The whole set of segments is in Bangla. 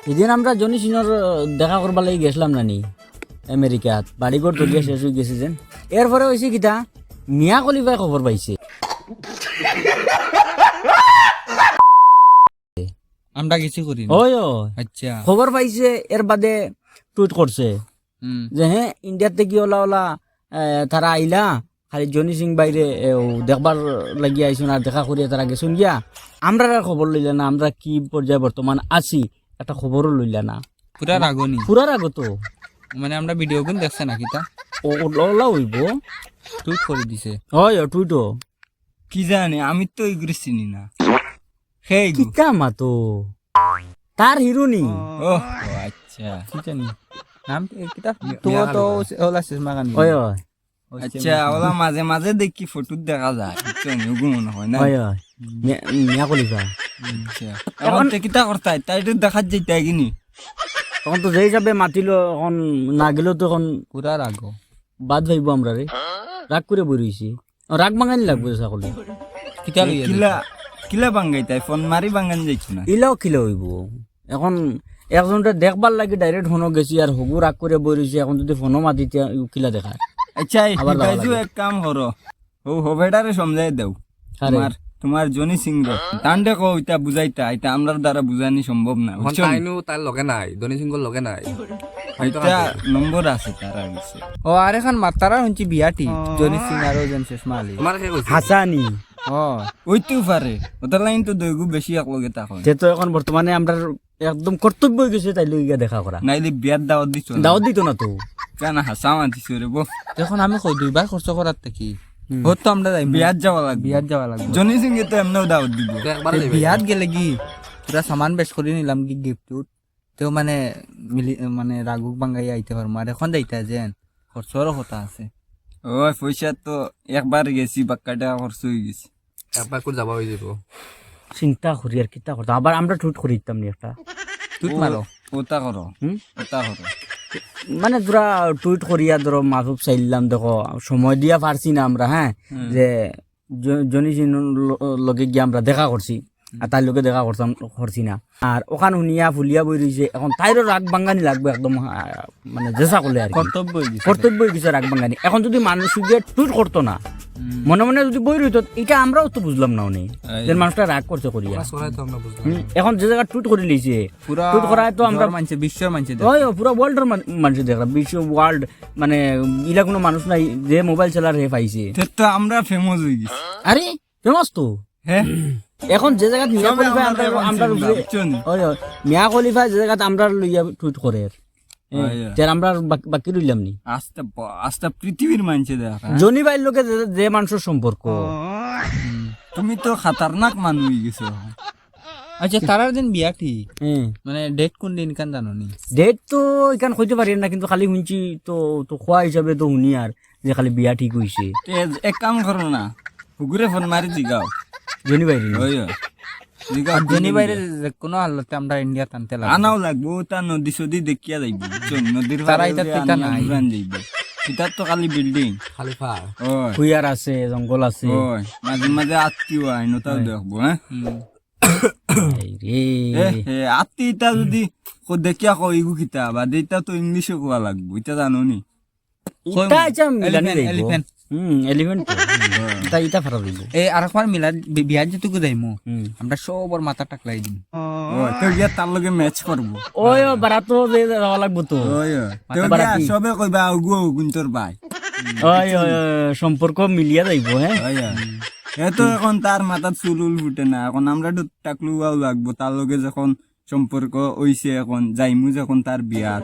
সেদিন আমরা জনি সিনর দেখা করবার লাগি গেছিলাম নানি আমেরিকাত, বাড়িঘর তলিয়া শেষ হয়ে গেছে যেন। এরপরে হয়েছে কিতা, মিয়া খলিফায় খবর পাইছে। আমরা কিছু করি না। ওই আচ্ছা খবর পাইছে, এর বাদে টুইট করছে যে হ্যাঁ ইন্ডিয়ার থেকে ওলা ওলা তারা আইলা, খালি জনি সিং বাইরে দেখবার লাগিয়ে আইসুন আর দেখা করিয়া তারা গেছুন গিয়া। আমরা আর খবর লইলা না, আমরা কি পর্যায়ে বর্তমান আছি একটা খবরও লইলা না। পুরা রাগনি পুরার আগত মানে আমরা ভিডিও গুন দেখছে নাকি তা ওলা হইব। টুইট করে দিছে। হয় টুইটও কি জানি, আমি তো এগুলো চিনি না। সেই কিতা মাতো তার হিরোনি। ও আচ্ছা কি জানি নাম কিতা তো তো ওলা শেষমা গানি। হয় হয় আচ্ছা ওলা মাঝে মাঝে দেখি ফটো দেখা যায়, বুঝছেন ওগু মনে হয় না। হয় হয় মিয়া খলিফা। আচ্ছা এখন তে কিতা করতাই তাই তো দেখা যাইতাই কিনি। তখন তো যে হিসাবে মাতিল, এখন না গেলেও তো এখন পুরা রাগ বাদ ভাইব আমরা রে, রাগ করে বই রইছি। রাগ বাঙানি লাগবে সকলে। কিতা লইয়া কিলা কিলা বাঙ্গাইতাই ফোন মারি বাঙ্গান যাইছো না। ইলাও খিলে হইব। এখন একজনটা দেখবার লাগে ডাইরেক্ট ফোনও গেছি আর হগু রাগ করে বই রইছে, এখন যদি ফোনও মাতিতে কিলা দেখায়। আচ্ছা আবার যাওয়া হিতাইজু লাগে। এক কাম করো, ও হবেডারে সমঝাই দাও আরে। তোমার জনি সিং রে তান্ডে কো ইতা বুঝাইতা, এটা আমরার দ্বারা বুঝানি সম্ভব না। এখন তাইনো তার লগে নাই, ধনী সিংহর লগে নাই। এটা নম্বর আছে তারা গেছে। ও আর এখন মাতারা হচ্ছে বিয়াটি জনি সিং আর ওজন শেষমা আলী। তোমার কে কইছে? হাসানি ও ওইতেও পারে, ওটার লাইন তো দৈগু বেশি একলগে তা হয়। সে তো এখন বর্তমানে আমরা একদম কর্তব্য হয়ে গেছে তাই লইয়া দেখা করা। নাইলে বিয়ার দাওয়াত দিছ দাওয়াত দিত না তো। কেন হাসা মাতিছ রে বো, এখন আমি কই দুইবার খরচ করার থেকে হত তো আমরা যাই বিয়ার যাওয়া লাগবে। বিয়াত যাওয়া লাগবে। জনি সিং এ তো এমনও দাওয়াত দিব। তো একবার এই যাইবে। বিয়াত গেলে কি পুরা সামান বেশ করে নিলাম কি গিফট তেও মানে মিলি মানে রাগুক বাঙ্গাই আইতে পারবো। আর এখন যাইতা যেন খরচরও কথা আছে। ওই পয়সা তো একবার গেছি বাক্কাটা খরচ হয়ে গেছে। একবার করে যাবা হয়ে যাব। চিন্তা করি আর কিতা করতাম, আবার আমরা টুইট করি দিতাম নি একটা। তুই মারো ওটা করো হুম? ওটা করো। মানে ধরা টুইট করিয়া ধরো মাফুব চাইলাম, দেখো সময় দিয়া পারছি না আমরা, হ্যাঁ যে জনি সিং লগে গিয়ে আমরা দেখা করছি আর তার লগে দেখা করছি না। আর ওখান শুনিয়া ফুলিয়া বই রয়েছে, এখন তাইরও রাগ বাঙ্গানি লাগবে একদম, মানে জেসা করলে আর কি। কর্তব্য হয়ে গেছে। কর্তব্য হয়ে গেছে রাগ বাঙ্গানি। এখন যদি মানুষ গিয়ে টুইট করতো না, মনে মনে যদি বই রইত, এটা আমরাও তো বুঝলাম না উনি যে মানুষটা রাগ করছে করিয়া। শোনাই তো আমরা বুঝলাম। এখন যে জায়গা টুইট করে লিছে, পুরা টুইট করায় তো আমরা মানছে বিশ্বের মানছে ওই পুরো ওয়ার্ল্ডের মানুষ দেখলাম, বিশ্ব ওয়ার্ল্ড মানে ইলা কোনো মানুষ নাই যে মোবাইল চালার হে পাইছে। তো আমরা ফেমাস হয়ে গেছি। আরে ফেমাস তো হ্যাঁ এখন যে জায়গা মিয়া সবে খলিফা আমরা আমরা বলছি, বুঝছেন? ওই মিয়া খলিফা যে জায়গা আমরা লইয়া টুইট করে ওই, যে আমরা বাকি রইলাম নি। আস্তে আস্তে পৃথিবীর মানছে দেখা। জনি ভাইয়ের লোকে যে মানুষের সম্পর্ক, তুমি তো খাতারনাক মানুষ হয়ে গেছো। আচ্ছা তারার দিন বিয়া ঠিক হ্যাঁ মানে ডেট কোন দিন কান জানো নি? ডেট তো এখান কইতে পারি না, কিন্তু খালি শুনছি তো তো খোয়া হিসাবে তো শুনি আর যে খালি বিয়া ঠিক হইছে তে এক কাম করো না, হুগুরে ফোন মারি জিগাও। জনি ভাই। ওই জিগাও আর জনি বাইরে কোনো হালতে আমরা ইন্ডিয়া টানতে লাগবে। আনাও লাগবো, তা নদী সদী দেখিয়া যাইব। বুঝছেন? নদীর তারা পাড়ে এটা উড়ে টিকা আনিয়া নাই। উড়ান যাইব। এটার তো খালি বিল্ডিং। খালিফা ওই খুইয়ার আছে, জঙ্গল আছে। ওই মাঝে মাঝে আত্মীয় আইন ওটাও দেখবো। হ্যাঁ এই রে আত্মীয়টা যদি দেখিয়া কই ইগু কিতা বা এটা তো ইংলিশে কোয়া লাগবো, এটা জানো নি? ইটা আচ্ছা মিলানি এলিফ্যান্ট, যাইব। এলিফ্যান্ট। এলিফ্যান্ট ইটা ইটা ফারা যাইব। এই আর একবার মিলা বিয়ার যেটুকু যাইমু হুম। আমরা সবর মাথা টাকলাই দিম। ওই তো গিয়া তার লগে ম্যাচ করবো। ওই বারাতো যে যাওয়া লাগবো তো। ওই তো গিয়া বারাতি। সবে কইবা উগু উগুন তোর ভাই। ওই সম্পর্ক মিলিয়া যাইব। হ্যাঁ ওই এ তো এখন তার মাথার চুল ফুটে না, এখন আমরা তো টাকলুয়াও লাগবো তার লগে যখন সম্পর্ক হইছে, এখন যাইমু যখন তার বিয়াত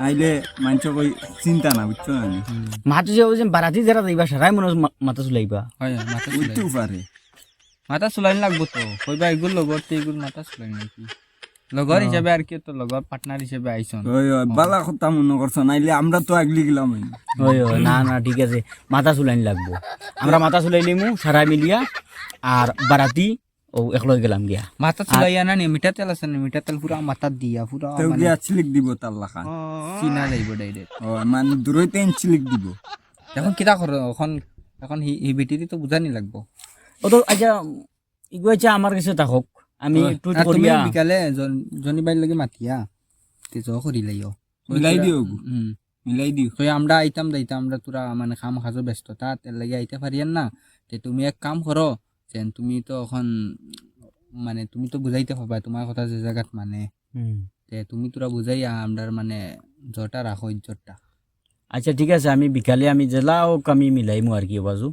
আইলে মানুষ কই চিন্তা না, বুঝছো না? মাথা যে বারাতি যারা যাইবা সারাই মনে হয় মাথা চুলাইবা। হয় মাথা চুলাই উঠতেও পারে। মাথা চুলাইন লাগবো তো কইবা এগুলো লগর তো এগুলো মাথা চুলাই নাকি লগর হিসাবে আর কি তো লগর পার্টনার হিসাবে আইছন। ওই বালা কথা মনে করছো, নাইলে আমরা তো আগলি গেলাম। ওই না না ঠিক আছে, মাথা চুলাইন লাগবো। আমরা মাথা চুলাইলিমু সারাই মিলিয়া, আর বারাতি ও একলগে গেলাম গিয়া। মাথা চুলাইয়া না নি মিঠা তেল আছে না, মিঠা তেল পুরা মাথা দিয়া পুরা তো মানে গিয়া চিলিক দিব তার লাখান। চিনা যাইব ডাইরেক্ট। ও মানে দূরইতে চিলিক দিব। এখন কিতা করো এখন? এখন হি বিটিতে তো বুঝানি লাগবো। ও তো আচ্ছা ইগো আচ্ছা আমার কাছে থাকক, আমি টুইট আর তুমি করিয়া বিকালে জনি বাইর লগে মাতিয়া তে জ করি লাইও মিলাই দিও গো, মিলাই দিও। তো আমরা আইতাম দাইতাম আমরা তোরা মানে খাম খাজো ব্যস্ততা তেল লাগে আইতে পারিয়েন না তে তুমি এক কাম করো যেন তুমি তো এখন মানে তুমি তো বুঝাইতে পারবা তোমার কথা যে জায়গাত মানে তে তুমি তোরা বুঝাইয়া আমরার মানে জটা রাখো ইজ্জতটা আচ্ছা ঠিক আছে, আমি বিকালে আমি জেলাও আমি মিলাইমু আর কি বাজু,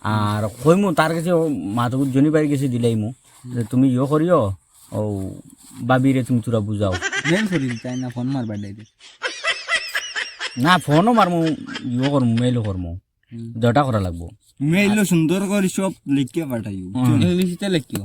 আর কইমু তার কাছে মাথা জনি বাড়ি গেছে দিলাইমু যে তুমি ইয়ে করিও ও বাবিরে তুমি তোরা বুঝাও। মেল করি তাই না ফোন মারবা ডাইরেক্ট না ফোনও মারমু, ইয়ে করমু, মেইলও করমু, জটা করা লাগবো। মেইলো সুন্দর করে সব লিখে পাঠাইও। ইংলিশতে লেখিও